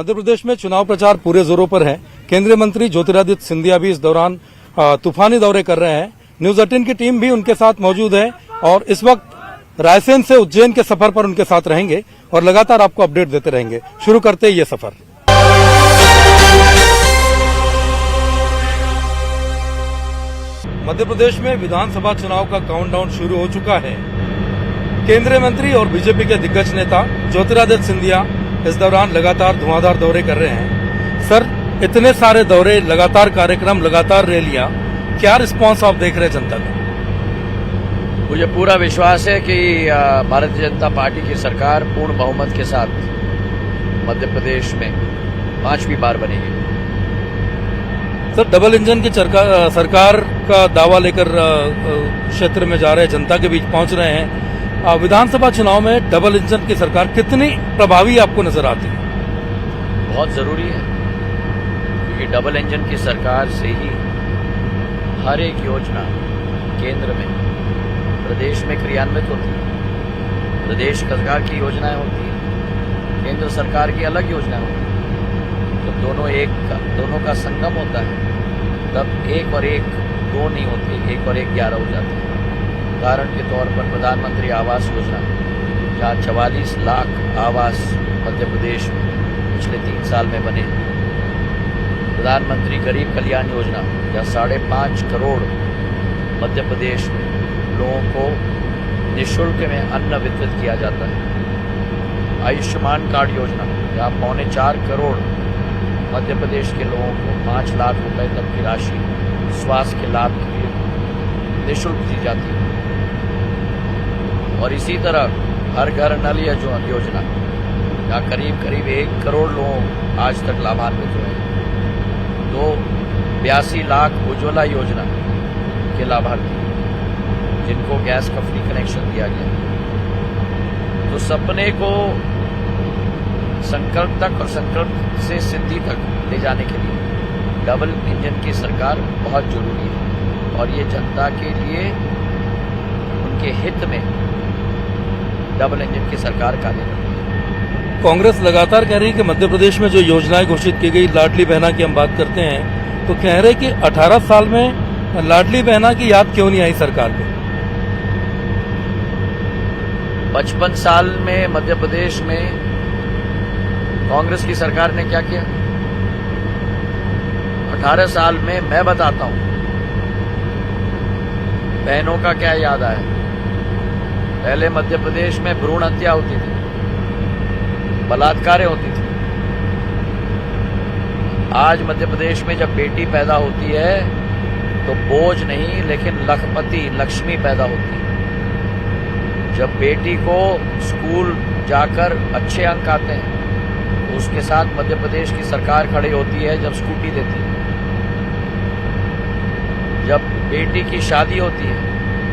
मध्य प्रदेश में चुनाव प्रचार पूरे जोरों पर है। केंद्रीय मंत्री ज्योतिरादित्य सिंधिया भी इस दौरान तूफानी दौरे कर रहे हैं। न्यूज 18 की टीम भी उनके साथ मौजूद है और इस वक्त रायसेन से उज्जैन के सफर पर उनके साथ रहेंगे और लगातार आपको अपडेट देते रहेंगे। शुरू करते हैं ये सफर। मध्य प्रदेश में विधानसभा चुनाव का काउंटडाउन शुरू हो चुका है। केंद्रीय मंत्री और बीजेपी के दिग्गज नेता ज्योतिरादित्य सिंधिया इस दौरान लगातार धुआंधार दौरे कर रहे हैं। सर, इतने सारे दौरे, लगातार कार्यक्रम, लगातार रैलियां, क्या रिस्पांस आप देख रहे हैं जनता का? मुझे पूरा विश्वास है कि भारतीय जनता पार्टी की सरकार पूर्ण बहुमत के साथ मध्य प्रदेश में 5वीं बार बनेगी। सर, डबल इंजन की सरकार का दावा लेकर क्षेत्र में जा रहे, जनता के बीच पहुंच रहे हैं। विधानसभा चुनाव में डबल इंजन की सरकार कितनी प्रभावी आपको नजर आती है? बहुत जरूरी है, क्योंकि डबल इंजन की सरकार से ही हर एक योजना केंद्र में, प्रदेश में क्रियान्वित होती है। प्रदेश सरकार की योजनाएं होती है, केंद्र सरकार की अलग योजनाएं होती है। जब दोनों का संगम होता है, तब 1 और 1 2 नहीं होती, 1 और 1 11 हो जाती है। उदाहरण के तौर पर प्रधानमंत्री आवास योजना, जहाँ 44 लाख आवास मध्य प्रदेश में पिछले 3 साल में बने। प्रधानमंत्री गरीब कल्याण योजना, जहाँ 5.5 करोड़ मध्य प्रदेश में लोगों को निःशुल्क में अन्न वितरित किया जाता है। आयुष्मान कार्ड योजना, जहाँ 4.25 करोड़ मध्य प्रदेश के लोगों को 5 लाख रुपए तक की राशि स्वास्थ्य के लाभ के लिए निःशुल्क दी जाती है। और इसी तरह हर घर नल योजना, जहाँ करीब 1 करोड़ लोग आज तक लाभान्वित हुए हैं। तो 82 लाख उज्ज्वला योजना के लाभार्थी, जिनको गैस का फ्री कनेक्शन दिया गया। तो सपने को संकल्प तक और संकल्प से सिद्धि तक ले जाने के लिए डबल इंजन की सरकार बहुत जरूरी है, और ये जनता के लिए, उनके हित में डबल इंजन की सरकार कार्य करती है। कांग्रेस लगातार कह रही है कि मध्य प्रदेश में जो योजनाएं घोषित की गई, लाडली बहना की हम बात करते हैं, तो कह रहे कि 18 साल में लाडली बहना की याद क्यों नहीं आई सरकार को? 55 साल में मध्य प्रदेश में कांग्रेस की सरकार ने क्या किया? 18 साल में मैं बताता हूं बहनों का क्या याद आया। पहले मध्य प्रदेश में भ्रूण हत्या होती थी, बलात्कारें होती थी। आज मध्य प्रदेश में जब बेटी पैदा होती है तो बोझ नहीं, लेकिन लखपति, लक्ष्मी पैदा होती है। जब बेटी को स्कूल जाकर अच्छे अंक आते हैं तो उसके साथ मध्य प्रदेश की सरकार खड़ी होती है, जब स्कूटी देती है। जब बेटी की शादी होती है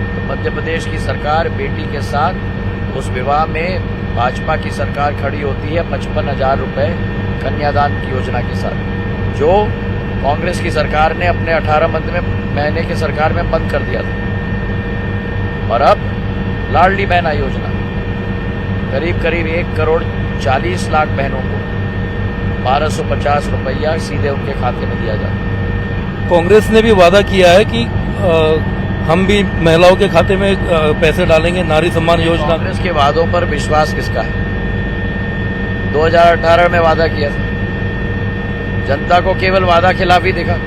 तो मध्य प्रदेश की सरकार बेटी के साथ उस विवाह में भाजपा की सरकार खड़ी होती है 55,000 रुपए कन्यादान की योजना के साथ, जो कांग्रेस की सरकार ने अपने 18 महीने की सरकार में बंद कर दिया था। और अब लाडली बहना योजना, करीब 1 करोड़ 40 लाख बहनों को 1250 रुपया सीधे उनके खाते में दिया जाता है। कांग्रेस ने भी वादा किया है कि हम भी महिलाओं के खाते में पैसे डालेंगे, नारी सम्मान योजना। कांग्रेस के वादों पर विश्वास किसका है? 2018 में वादा किया था, जनता को केवल वादा खिलाफी दिखा।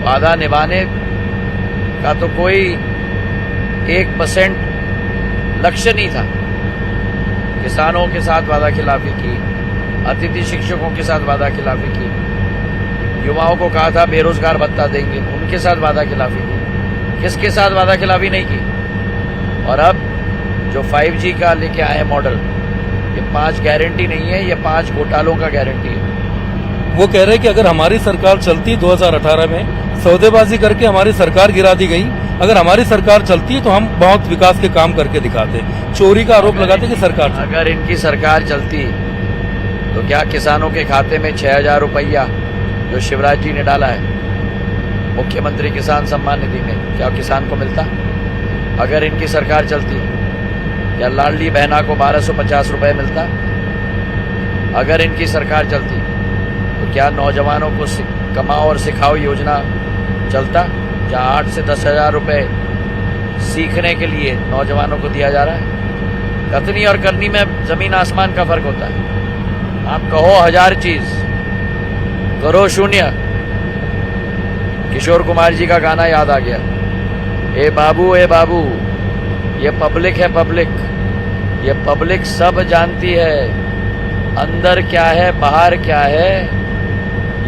वादा निभाने का तो कोई 1% लक्ष्य नहीं था। किसानों के साथ वादा खिलाफी की, अतिथि शिक्षकों के साथ वादा खिलाफी की, युवाओं को कहा था बेरोजगार भत्ता देंगे, उनके साथ वादा खिलाफी की। किसके साथ वादा खिलाफी नहीं की? और अब जो 5G का लेके आए मॉडल, ये 5 गारंटी नहीं है, ये 5 घोटालों का गारंटी है। वो कह रहे हैं कि अगर हमारी सरकार चलती 2018 में सौदेबाजी करके हमारी सरकार गिरा दी गई, अगर हमारी सरकार चलती तो हम बहुत विकास के काम करके दिखाते। चोरी का आरोप लगाते कि सरकार, अगर इनकी सरकार चलती तो क्या किसानों के खाते में 6,000 रुपया जो शिवराज जी ने डाला है मुख्यमंत्री किसान सम्मान निधि में, क्या किसान को मिलता? अगर इनकी सरकार चलती, क्या लाडली बहना को 1250 रुपए मिलता? अगर इनकी सरकार चलती तो क्या नौजवानों को कमाओ और सिखाओ योजना चलता, जहाँ 8 से 10 हजार रुपए सीखने के लिए नौजवानों को दिया जा रहा है। कथनी और करनी में जमीन आसमान का फर्क होता है। आप कहो 1000 चीज, करो शून्य। किशोर कुमार जी का गाना याद आ गया, ए बाबू ये पब्लिक है पब्लिक, ये पब्लिक सब जानती है, अंदर क्या है बाहर क्या है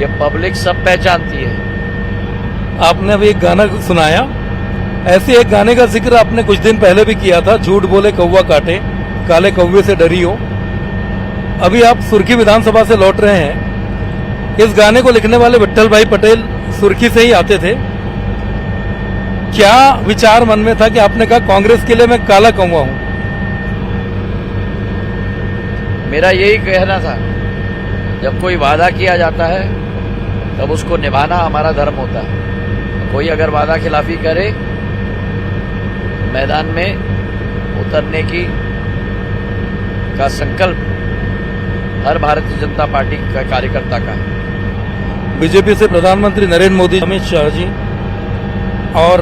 ये पब्लिक सब पहचानती है। आपने अभी एक गाना सुनाया, ऐसे एक गाने का जिक्र आपने कुछ दिन पहले भी किया था, झूठ बोले कौवा काटे, काले कौवे से डरी हो। अभी आप सुर्खी विधानसभा से लौट रहे हैं। इस गाने को लिखने वाले विट्ठल भाई पटेल सुर्खी से ही आते थे। क्या विचार मन में था कि आपने कहा कांग्रेस के लिए मैं काला कौवा हूं? मेरा यही कहना था, जब कोई वादा किया जाता है तब उसको निभाना हमारा धर्म होता है। कोई अगर वादा खिलाफी करे, मैदान में उतरने का संकल्प हर भारतीय जनता पार्टी का कार्यकर्ता का है। बीजेपी से प्रधानमंत्री नरेंद्र मोदी, अमित शाह जी और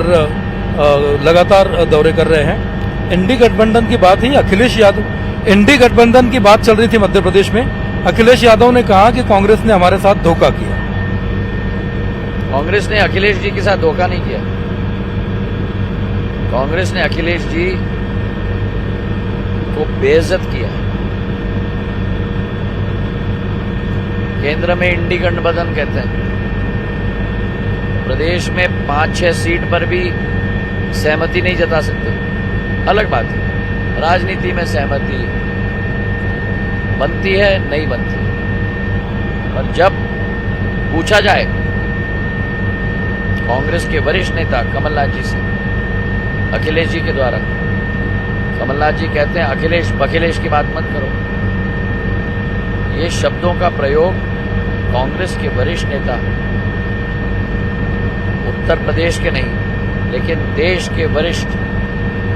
लगातार दौरे कर रहे हैं। इंडी गठबंधन की बात ही अखिलेश यादव, इंडी गठबंधन की बात चल रही थी मध्य प्रदेश में। अखिलेश यादव ने कहा कि कांग्रेस ने हमारे साथ धोखा किया। कांग्रेस ने अखिलेश जी के साथ धोखा नहीं किया। कांग्रेस ने अखिलेश जी को बेइज्जत किया। केंद्र में इंडी गठबंधन कहते हैं, प्रदेश में 5-6 सीट पर भी सहमति नहीं जता सकते, अलग बात है। राजनीति में सहमति बनती है नहीं बनती, और जब पूछा जाए कांग्रेस के वरिष्ठ नेता कमलनाथ जी से, अखिलेश जी के द्वारा, कमलनाथ जी कहते हैं अखिलेश बखिलेश की बात मत करो। ये शब्दों का प्रयोग कांग्रेस के वरिष्ठ नेता, उत्तर प्रदेश के नहीं लेकिन देश के वरिष्ठ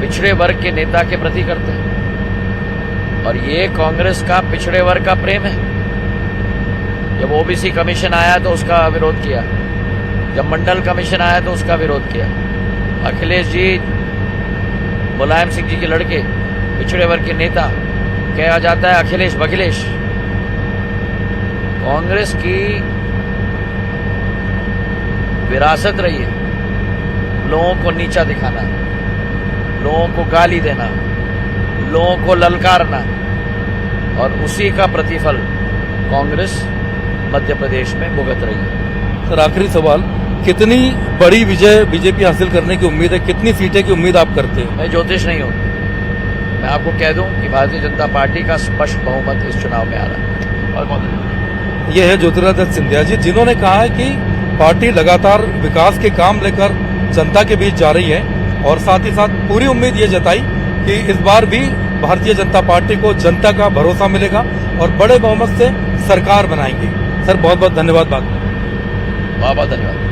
पिछड़े वर्ग के नेता के प्रति करते हैं, और ये कांग्रेस का पिछड़े वर्ग का प्रेम है। जब ओबीसी कमीशन आया तो उसका विरोध किया, जब मंडल कमीशन आया तो उसका विरोध किया। अखिलेश जी मुलायम सिंह जी के लड़के, पिछड़े वर्ग के नेता, कहा जाता है अखिलेश बखिलेश। कांग्रेस की विरासत रही है लोगों को नीचा दिखाना, लोगों को गाली देना, लोगों को ललकारना, और उसी का प्रतिफल कांग्रेस मध्य प्रदेश में भुगत रही है। सर, आखिरी सवाल, कितनी बड़ी विजय बीजेपी हासिल करने की उम्मीद है? कितनी सीटें की उम्मीद आप करते हैं? मैं ज्योतिष नहीं हूं, मैं आपको कह दूं कि भारतीय जनता पार्टी का स्पष्ट बहुमत इस चुनाव में आ रहा है। और बहुत ये है ज्योतिरादित्य सिंधिया जी, जिन्होंने कहा है कि पार्टी लगातार विकास के काम लेकर जनता के बीच जा रही है, और साथ ही साथ पूरी उम्मीद ये जताई कि इस बार भी भारतीय जनता पार्टी को जनता का भरोसा मिलेगा और बड़े बहुमत से सरकार बनाएंगे। सर, बहुत बहुत धन्यवाद। बहुत धन्यवाद।